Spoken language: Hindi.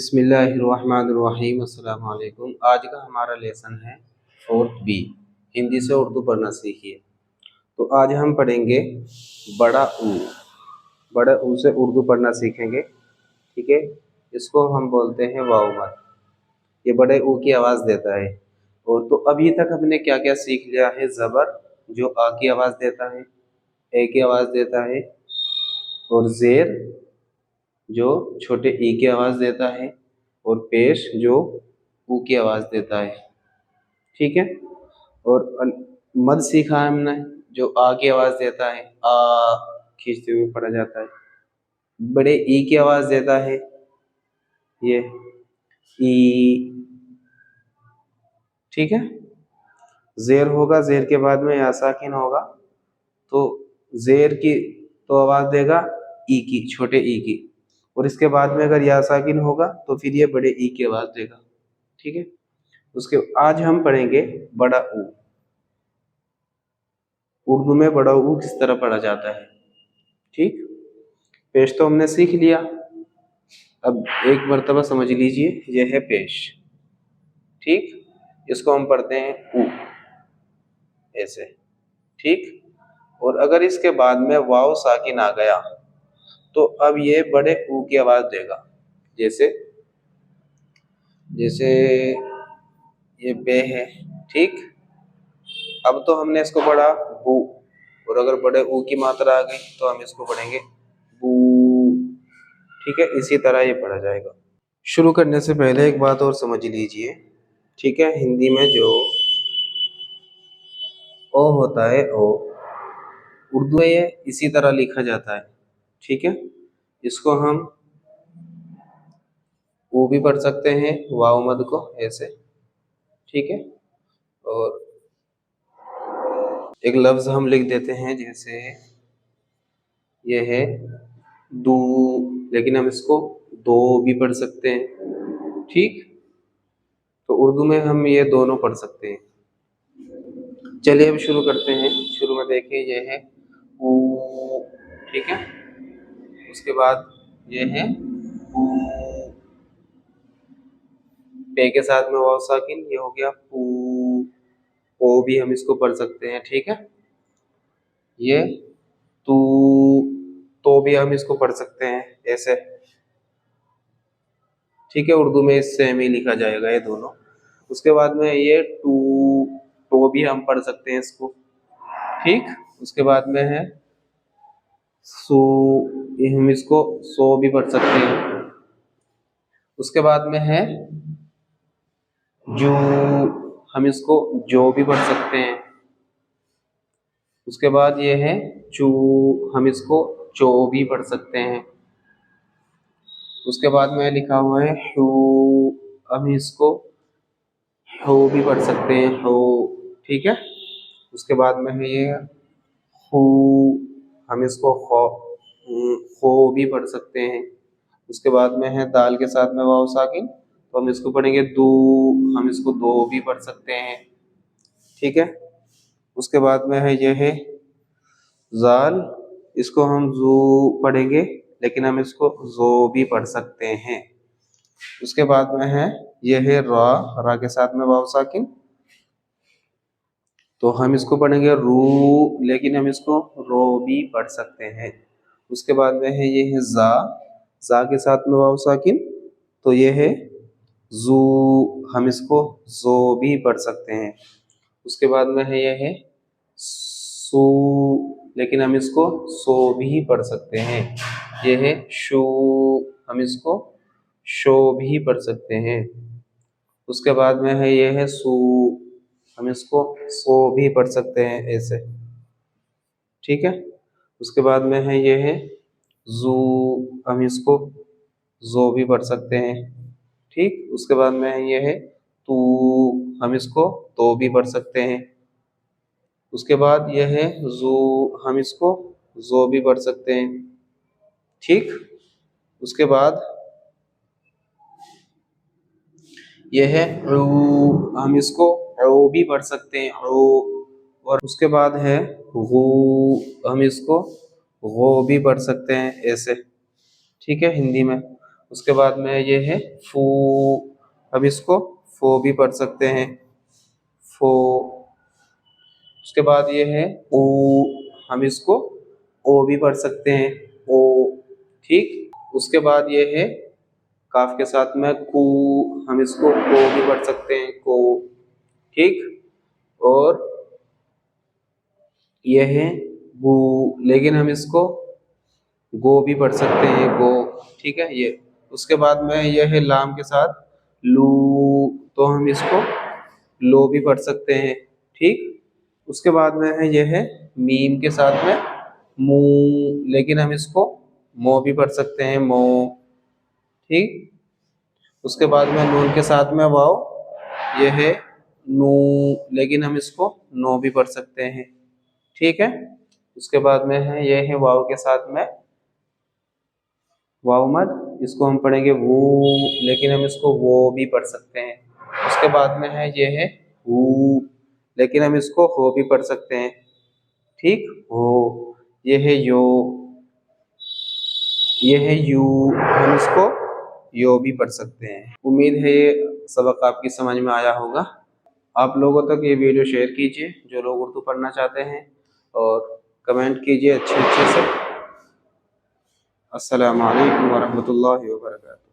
बिस्मिल्लाहिर्रहमानिर्रहीम। अस्सलाम वालेकुम। आज का हमारा लेसन है 4th बी, हिंदी से उर्दू पढ़ना सीखिए। तो आज हम पढ़ेंगे बड़ा ऊ। बड़ा ऊ से उर्दू पढ़ना सीखेंगे, ठीक है। इसको हम बोलते हैं वाव मद। ये बड़े ऊ की आवाज़ देता है। और तो अभी तक हमने क्या क्या सीख लिया है। ज़बर जो आ की आवाज़ देता है, ए की आवाज़ देता है, और ज़ेर जो छोटे ई की आवाज़ देता है, और पेश जो ऊ की आवाज़ देता है, ठीक है। और मद सीखा है हमने जो आ की आवाज़ देता है, आ खींचते हुए पढ़ा जाता है। बड़े ई की आवाज़ देता है, ये ई, ठीक है। ज़ेर होगा, ज़ेर के बाद में या साकिन होगा, तो ज़ेर की तो आवाज़ देगा ई की, छोटे ई की, और इसके बाद में अगर या साकिन होगा तो फिर ये बड़े ई की आवाज़ देगा, ठीक है। उसके आज हम पढ़ेंगे बड़ा ऊ। उर्दू में बड़ा ऊ किस तरह पढ़ा जाता है, ठीक। पेश तो हमने सीख लिया, अब एक मर्तबा समझ लीजिए, यह है पेश, ठीक। इसको हम पढ़ते हैं ऊ, ऐसे, ठीक। और अगर इसके बाद में वाव साकिन आ गया तो अब ये बड़े ऊ की आवाज़ देगा। जैसे जैसे ये बे है, ठीक। अब तो हमने इसको पढ़ा बू, और अगर बड़े ऊ की मात्रा आ गई तो हम इसको पढ़ेंगे बू, ठीक है। इसी तरह ये पढ़ा जाएगा। शुरू करने से पहले एक बात और समझ लीजिए, ठीक है। हिंदी में जो ओ होता है, ओ, उर्दू में ये इसी तरह लिखा जाता है, ठीक है। इसको हम ऊ भी पढ़ सकते हैं, वाव मद को ऐसे, ठीक है। और एक लफ्ज हम लिख देते हैं, जैसे ये है दू, लेकिन हम इसको दो भी पढ़ सकते हैं, ठीक। तो उर्दू में हम ये दोनों पढ़ सकते हैं। चलिए अब शुरू करते हैं। शुरू में देखिए ये है ऊ, ठीक है। उसके बाद ये है ऊ, पे के साथ में वाव साकिन, ये हो गया पू। ओ भी हम इसको पढ़ सकते हैं, ठीक है। ये तू, तो भी हम इसको पढ़ सकते हैं ऐसे, ठीक है। उर्दू में इससे सेम ही लिखा जाएगा ये दोनों। उसके बाद में ये टू, तो भी हम पढ़ सकते हैं इसको, ठीक। उसके बाद में है सो, ये हम इसको सो भी पढ़ सकते हैं। उसके बाद में है जो, हम इसको जो भी पढ़ सकते हैं। उसके बाद ये है चू, हम इसको चो भी पढ़ सकते हैं। उसके बाद में लिखा हुआ है हू, हम इसको हो भी पढ़ सकते हैं, हो, ठीक है। उसके बाद में है ये हू, हम इसको हो भी पढ़ सकते हैं। उसके बाद में है दाल के साथ में वाव साकिन, तो हम इसको पढ़ेंगे दू, हम इसको दो भी पढ़ सकते हैं, ठीक है। उसके बाद में है ये है जाल, इसको हम जू पढ़ेंगे, लेकिन हम इसको जो भी पढ़ सकते हैं। उसके बाद में है यह है रा, रा के साथ में वाव साकिन, तो हम इसको पढ़ेंगे रू, लेकिन हम इसको रो भी पढ़ सकते हैं। उसके बाद में है ये है जा, जा के साथ में वाव साकिन, तो ये है जू, हम इसको जो भी पढ़ सकते हैं। उसके बाद में है ये है सू, लेकिन हम इसको सो भी पढ़ सकते हैं। ये है शू, हम इसको शो भी पढ़ सकते हैं। उसके बाद में है ये है सू, हम इसको सो भी पढ़ सकते हैं ऐसे, ठीक है। उसके बाद में है ये है जू, हम इसको जो भी पढ़ सकते हैं, ठीक। उसके बाद में है ये है तू, हम इसको तो भी पढ़ सकते हैं। उसके बाद यह है जो, हम इसको जो भी पढ़ सकते हैं, ठीक। उसके बाद यह है ऊ, हम इसको ऊ भी पढ़ सकते हैं, ऊ। और उसके बाद है गू, हम इसको गो भी पढ़ सकते हैं ऐसे, ठीक है, हिंदी में। उसके बाद में ये है फू, हम इसको फो भी पढ़ सकते हैं, फो। उसके बाद ये है ओ, हम इसको ओ भी पढ़ सकते हैं, ओ। ठीक। उसके बाद ये है काफ के साथ में कू, हम इसको को भी पढ़ सकते हैं, को। ठीक। और ये है गु, लेकिन हम इसको गो भी पढ़ सकते हैं, गो। ठीक है ये। उसके बाद में यह है लाम के साथ लू, तो हम इसको लो भी पढ़ सकते हैं। ठीक। उसके बाद में है यह है मीम के साथ में मू, लेकिन हम इसको मो भी पढ़ सकते हैं, मो। ठीक। उसके बाद में नून के साथ में वाव, यह है नू, लेकिन हम इसको नो भी पढ़ सकते हैं। ठीक है। उसके बाद में है यह है वाव के साथ में वाव मद, इसको हम पढ़ेंगे वो, लेकिन हम इसको वो भी पढ़ सकते हैं। उसके बाद में है ये है हु, लेकिन हम इसको हो भी पढ़ सकते हैं। ठीक। हो। ये है यो, ये है यू, हम इसको यो भी पढ़ सकते हैं। उम्मीद है ये सबक आपकी समझ में आया होगा। आप लोगों तक ये वीडियो शेयर कीजिए जो लोग उर्दू पढ़ना चाहते हैं, और कमेंट कीजिए अच्छे अच्छे से। अस्सलामु अलैकुम वरहमतुल्लाहि वबरकातुहू।